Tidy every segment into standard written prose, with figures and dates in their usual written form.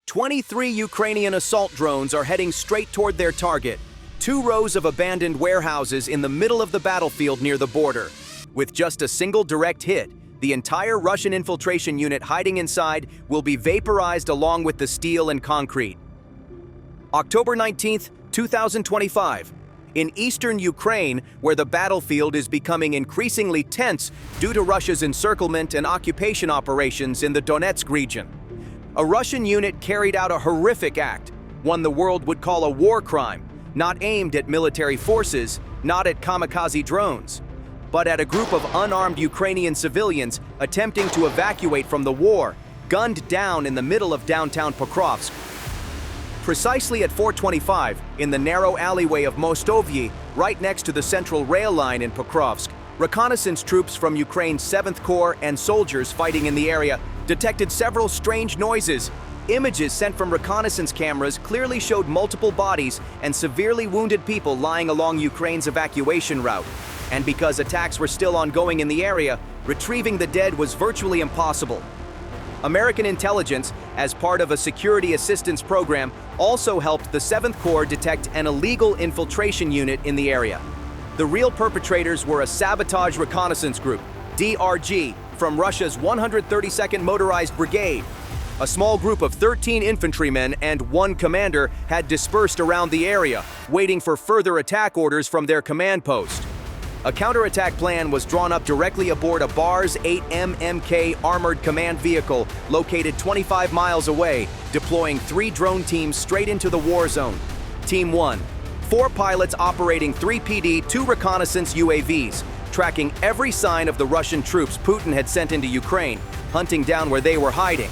23 Ukrainian assault drones are heading straight toward their target, 2 rows of abandoned warehouses in the middle of the battlefield near the border. With just a single direct hit, the entire Russian infiltration unit hiding inside will be vaporized along with the steel and concrete. October 19, 2025. In eastern Ukraine, where the battlefield is becoming increasingly tense due to Russia's encirclement and occupation operations in the Donetsk region. A Russian unit carried out a horrific act, one the world would call a war crime, not aimed at military forces, not at kamikaze drones, but at a group of unarmed Ukrainian civilians attempting to evacuate from the war, gunned down in the middle of downtown Pokrovsk. Precisely at 4:25, in the narrow alleyway of Mostovyi, right next to the central rail line in Pokrovsk, reconnaissance troops from Ukraine's 7th Corps and soldiers fighting in the area detected several strange noises. Images sent from reconnaissance cameras clearly showed multiple bodies and severely wounded people lying along Ukraine's evacuation route. And because attacks were still ongoing in the area, retrieving the dead was virtually impossible. American intelligence, as part of a security assistance program, also helped the 7th Corps detect an illegal infiltration unit in the area. The real perpetrators were a sabotage reconnaissance group, DRG, from Russia's 132nd Motorized Brigade. A small group of 13 infantrymen and 1 commander had dispersed around the area, waiting for further attack orders from their command post. A counterattack plan was drawn up directly aboard a Bars 8M MK armored command vehicle located 25 miles away, deploying 3 drone teams straight into the war zone. Team 1, 4 pilots operating 3 PD, 2 reconnaissance UAVs, tracking every sign of the Russian troops Putin had sent into Ukraine, hunting down where they were hiding.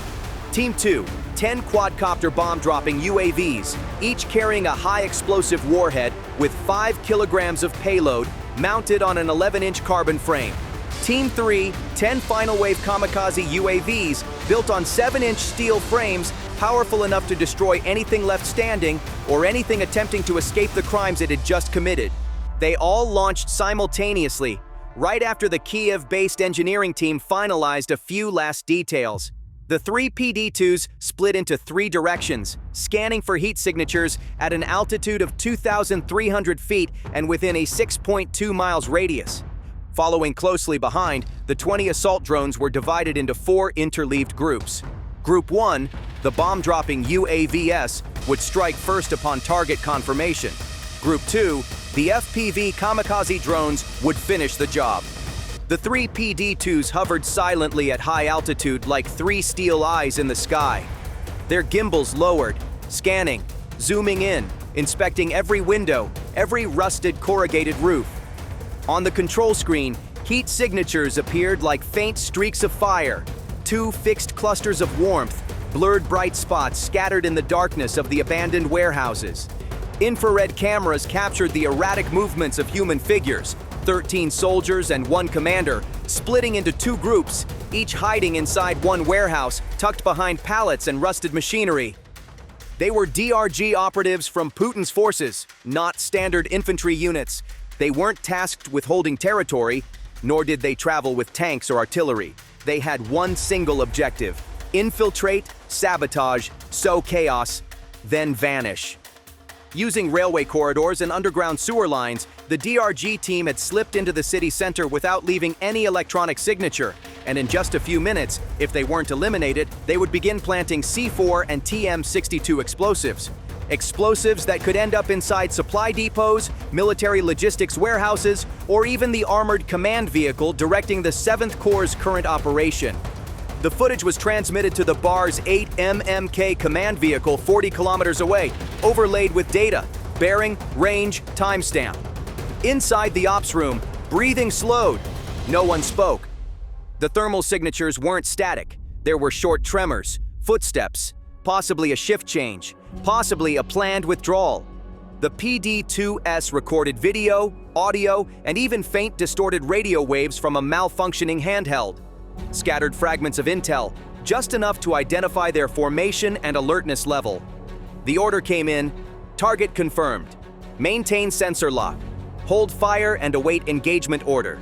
Team 2, 10 quadcopter bomb-dropping UAVs, each carrying a high-explosive warhead with 5 kilograms of payload, mounted on an 11-inch carbon frame. Team 3, 10 final-wave kamikaze UAVs built on 7-inch steel frames, powerful enough to destroy anything left standing or anything attempting to escape the crimes it had just committed. They all launched simultaneously, right after the Kiev-based engineering team finalized a few last details. The 3 PD-2s split into 3 directions, scanning for heat signatures at an altitude of 2,300 feet and within a 6.2 miles radius. Following closely behind, the 20 assault drones were divided into 4 interleaved groups. Group 1, the bomb-dropping UAVs, would strike first upon target confirmation. Group 2, the FPV kamikaze drones, would finish the job. The 3 PD-2s hovered silently at high altitude like 3 steel eyes in the sky. Their gimbals lowered, scanning, zooming in, inspecting every window, every rusted corrugated roof. On the control screen, heat signatures appeared like faint streaks of fire, 2 fixed clusters of warmth, blurred bright spots scattered in the darkness of the abandoned warehouses. Infrared cameras captured the erratic movements of human figures, 13 soldiers and 1 commander, splitting into 2 groups, each hiding inside 1 warehouse tucked behind pallets and rusted machinery. They were DRG operatives from Putin's forces, not standard infantry units. They weren't tasked with holding territory, nor did they travel with tanks or artillery. They had one single objective: infiltrate, sabotage, sow chaos, then vanish. Using railway corridors and underground sewer lines, the DRG team had slipped into the city center without leaving any electronic signature, and in just a few minutes, if they weren't eliminated, they would begin planting C4 and TM62 explosives. Explosives that could end up inside supply depots, military logistics warehouses, or even the armored command vehicle directing the 7th Corps' current operation. The footage was transmitted to the Bars 8M MK command vehicle 40 kilometers away, overlaid with data, bearing, range, timestamp. Inside the ops room, breathing slowed. No one spoke. The thermal signatures weren't static. There were short tremors, footsteps, possibly a shift change, possibly a planned withdrawal. The PD-2S recorded video, audio, and even faint distorted radio waves from a malfunctioning handheld. Scattered fragments of intel, just enough to identify their formation and alertness level. The order came in: target confirmed. Maintain sensor lock. Hold fire and await engagement order.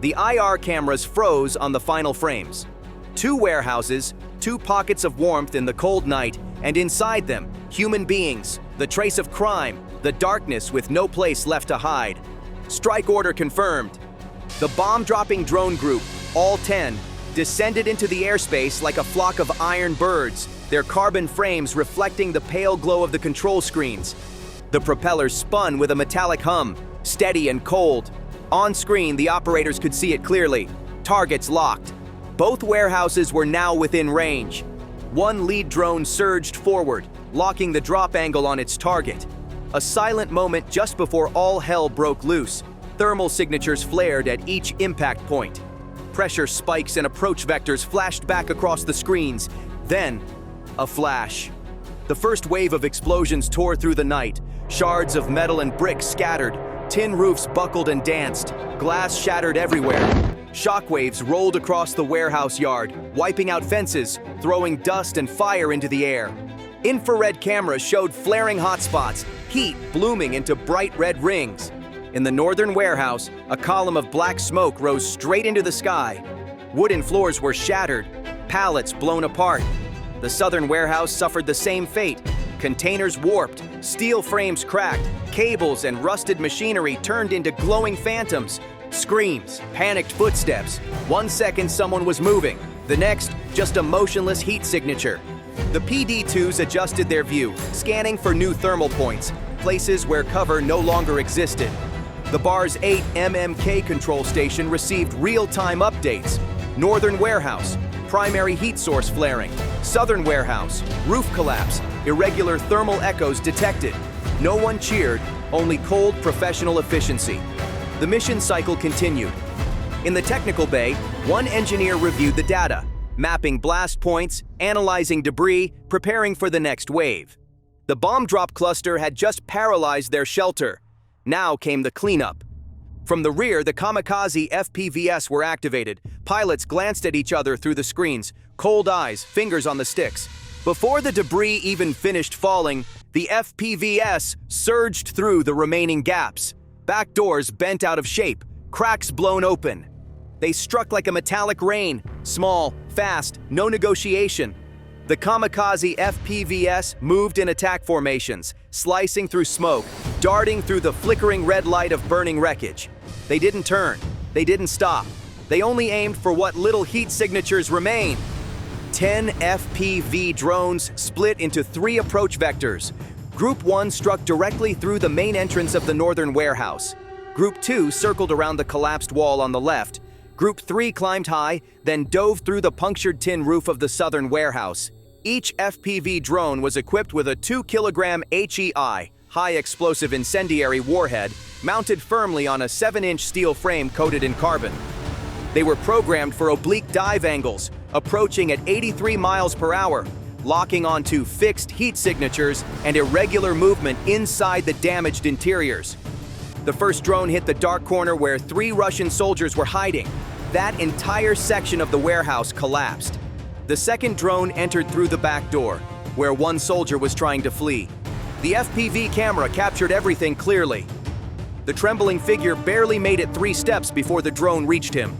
The IR cameras froze on the final frames. 2 warehouses, 2 pockets of warmth in the cold night, And inside them, human beings, the trace of crime, the darkness with no place left to hide. Strike order confirmed. The bomb-dropping drone group, all 10, descended into the airspace like a flock of iron birds, their carbon frames reflecting the pale glow of the control screens. The propellers spun with a metallic hum, steady and cold. On screen, the operators could see it clearly. Targets locked. Both warehouses were now within range. One lead drone surged forward, locking the drop angle on its target. A silent moment just before all hell broke loose. Thermal signatures flared at each impact point. Pressure spikes and approach vectors flashed back across the screens. Then, a flash. The first wave of explosions tore through the night. Shards of metal and bricks scattered. Tin roofs buckled and danced. Glass shattered everywhere. Shockwaves rolled across the warehouse yard, wiping out fences, throwing dust and fire into the air. Infrared cameras showed flaring hotspots, heat blooming into bright red rings. In the northern warehouse, a column of black smoke rose straight into the sky. Wooden floors were shattered, pallets blown apart. The southern warehouse suffered the same fate. Containers warped, steel frames cracked, cables and rusted machinery turned into glowing phantoms. Screams, panicked footsteps. 1 second someone was moving, the next just a motionless heat signature. The PD-2s adjusted their view, scanning for new thermal points, places where cover no longer existed. The bar's 8 MMK control station received real-time updates. Northern warehouse, primary heat source flaring. Southern warehouse, roof collapse, irregular thermal echoes detected. No one cheered, only cold professional efficiency. The mission cycle continued. In the technical bay, one engineer reviewed the data, mapping blast points, analyzing debris, preparing for the next wave. The bomb drop cluster had just paralyzed their shelter. Now came the cleanup. From the rear, the kamikaze FPVs were activated. Pilots glanced at each other through the screens, cold eyes, fingers on the sticks. Before the debris even finished falling, the FPVs surged through the remaining gaps. Back doors bent out of shape, cracks blown open. They struck like a metallic rain, small, fast, no negotiation. The kamikaze FPVs moved in attack formations, slicing through smoke, darting through the flickering red light of burning wreckage. They didn't turn, they didn't stop. They only aimed for what little heat signatures remained. 10 FPV drones split into 3 approach vectors. Group 1 struck directly through the main entrance of the northern warehouse. Group 2 circled around the collapsed wall on the left. Group 3 climbed high, then dove through the punctured tin roof of the southern warehouse. Each FPV drone was equipped with a 2-kilogram HEI, high explosive incendiary warhead, mounted firmly on a 7-inch steel frame coated in carbon. They were programmed for oblique dive angles, approaching at 83 miles per hour, locking onto fixed heat signatures and irregular movement inside the damaged interiors. The first drone hit the dark corner where 3 Russian soldiers were hiding. That entire section of the warehouse collapsed. The second drone entered through the back door, where 1 soldier was trying to flee. The FPV camera captured everything clearly. The trembling figure barely made it 3 steps before the drone reached him.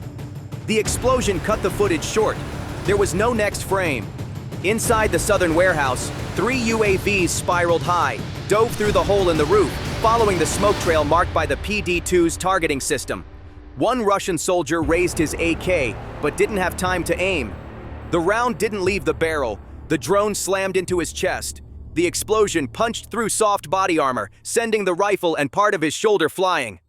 The explosion cut the footage short. There was no next frame. Inside the southern warehouse, 3 UAVs spiraled high, dove through the hole in the roof, following the smoke trail marked by the PD-2's targeting system. 1 Russian soldier raised his AK, but didn't have time to aim. The round didn't leave the barrel. The drone slammed into his chest. The explosion punched through soft body armor, sending the rifle and part of his shoulder flying.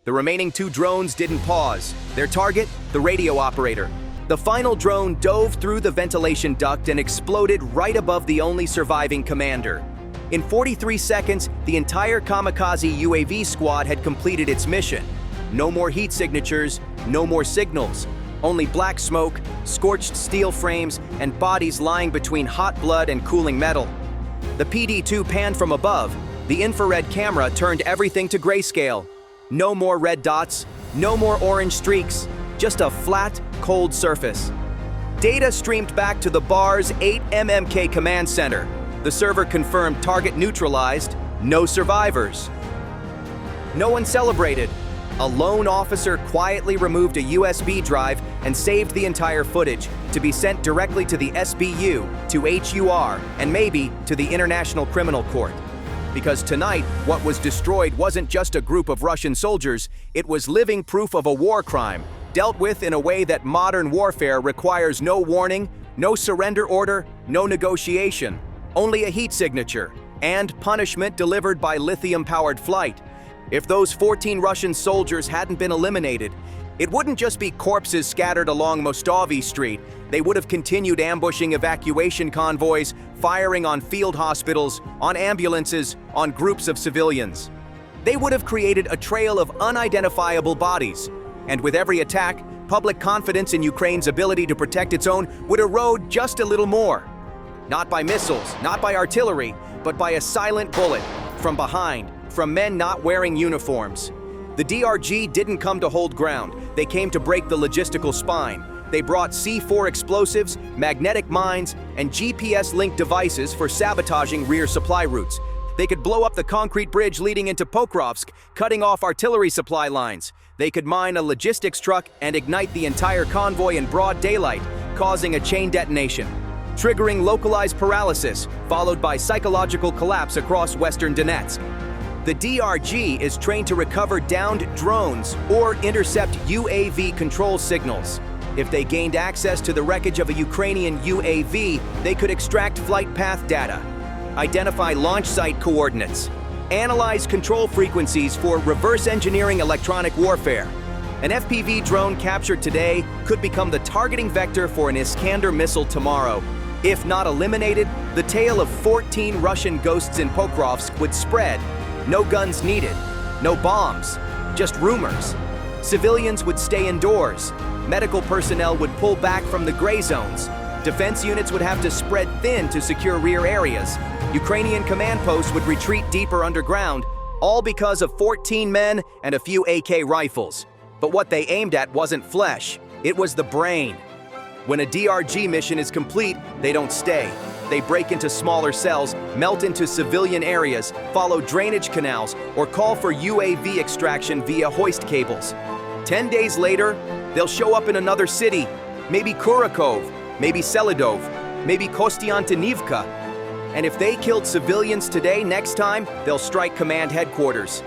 The remaining 2 drones didn't pause. Their target, the radio operator. The final drone dove through the ventilation duct and exploded right above the only surviving commander. In 43 seconds, the entire kamikaze UAV squad had completed its mission. No more heat signatures, no more signals. Only black smoke, scorched steel frames, and bodies lying between hot blood and cooling metal. The PD-2 panned from above. The infrared camera turned everything to grayscale. No more red dots, no more orange streaks, just a flat, cold surface. Data streamed back to the bar's 8 MMK command center. The server confirmed target neutralized, no survivors. No one celebrated. A lone officer quietly removed a USB drive and saved the entire footage to be sent directly to the SBU, to HUR, and maybe to the International Criminal Court. Because tonight, what was destroyed wasn't just a group of Russian soldiers, it was living proof of a war crime, dealt with in a way that modern warfare requires no warning, no surrender order, no negotiation, only a heat signature, and punishment delivered by lithium-powered flight. If those 14 Russian soldiers hadn't been eliminated, it wouldn't just be corpses scattered along Mostovi Street. They would have continued ambushing evacuation convoys, firing on field hospitals, on ambulances, on groups of civilians. They would have created a trail of unidentifiable bodies. And with every attack, public confidence in Ukraine's ability to protect its own would erode just a little more. Not by missiles, not by artillery, but by a silent bullet, from behind, from men not wearing uniforms. The DRG didn't come to hold ground. They came to break the logistical spine. They brought C4 explosives, magnetic mines, and GPS-linked devices for sabotaging rear supply routes. They could blow up the concrete bridge leading into Pokrovsk, cutting off artillery supply lines. They could mine a logistics truck and ignite the entire convoy in broad daylight, causing a chain detonation, triggering localized paralysis, followed by psychological collapse across western Donetsk. The DRG is trained to recover downed drones or intercept UAV control signals. If they gained access to the wreckage of a Ukrainian UAV, they could extract flight path data, identify launch site coordinates, analyze control frequencies for reverse engineering electronic warfare. An FPV drone captured today could become the targeting vector for an Iskander missile tomorrow. If not eliminated, the tale of 14 Russian ghosts in Pokrovsk would spread. No guns needed, no bombs, just rumors. Civilians would stay indoors. Medical personnel would pull back from the gray zones. Defense units would have to spread thin to secure rear areas. Ukrainian command posts would retreat deeper underground, all because of 14 men and a few AK rifles. But what they aimed at wasn't flesh, it was the brain. When a DRG mission is complete, they don't stay. They break into smaller cells, melt into civilian areas, follow drainage canals, or call for UAV extraction via hoist cables. 10 days later, they'll show up in another city, maybe Kurakov, maybe Selidov, maybe Kostiantynivka. And if they killed civilians today, next time, they'll strike command headquarters.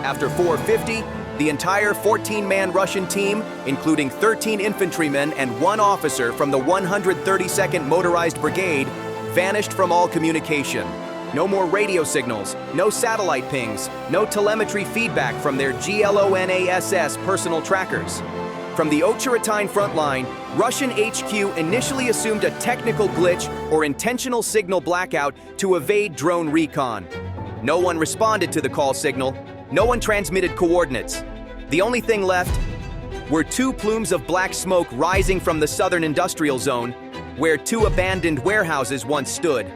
After 4:50, the entire 14-man Russian team, including 13 infantrymen and 1 officer from the 132nd Motorized Brigade, vanished from all communication. No more radio signals, no satellite pings, no telemetry feedback from their GLONASS personal trackers. From the Ocheretine front line, Russian HQ initially assumed a technical glitch or intentional signal blackout to evade drone recon. No one responded to the call signal. No one transmitted coordinates. The only thing left were 2 plumes of black smoke rising from the southern industrial zone, where 2 abandoned warehouses once stood.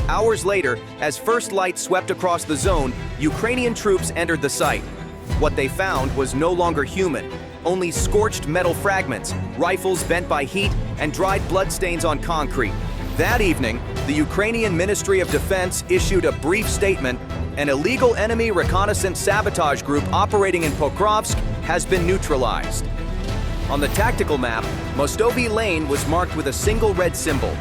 Hours later, as first light swept across the zone, Ukrainian troops entered the site. What they found was no longer human, only scorched metal fragments, rifles bent by heat, and dried bloodstains on concrete. That evening, the Ukrainian Ministry of Defense issued a brief statement. An illegal enemy reconnaissance sabotage group operating in Pokrovsk has been neutralized. On the tactical map, Mostovi Lane was marked with a single red symbol,